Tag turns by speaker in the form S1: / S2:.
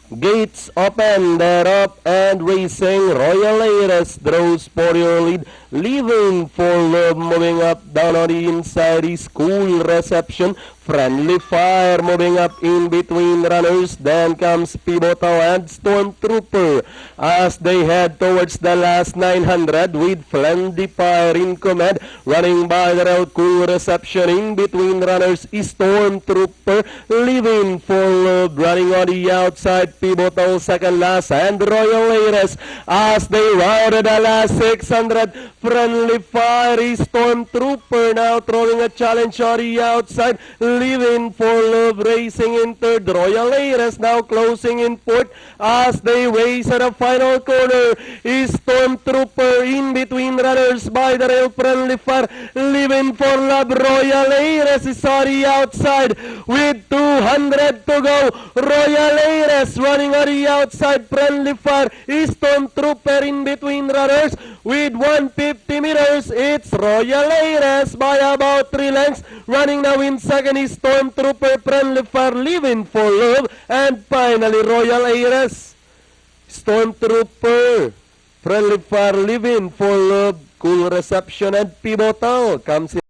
S1: Gates open, they're up and racing. Royal Aires draws for your lead. Leaving for love, moving up down on the inside is Cool Reception. Friendly Fire moving up in between runners. Then comes Pivotal and Stormtrooper as they head towards the last 900 with Friendly Fire in command. Running by the road, Cool Reception. In between runners is Stormtrooper. Leaving for love, running on the outside. Pivotal second last and Royal Aires as they rounded the last 600. Friendly Fire is Stormtrooper now throwing a challenge on the outside. Leaving for love, racing in third. Royal Aires now closing in fourth as they race at the final corner. Is Stormtrooper in between runners by the rail. Friendly Fire leaving for love. Royal Aires is on the outside with 200 to go. Royal Aires running on the outside. Friendly Fire is Stormtrooper in between runners with 150 meters. It's Royal Aires by about 3 lengths. Running now in second is Stormtrooper. Friendly Fire leaving for love. And finally Royal Aires. Stormtrooper. Friendly Fire leaving for love. Cool Reception and Pivotal comes in.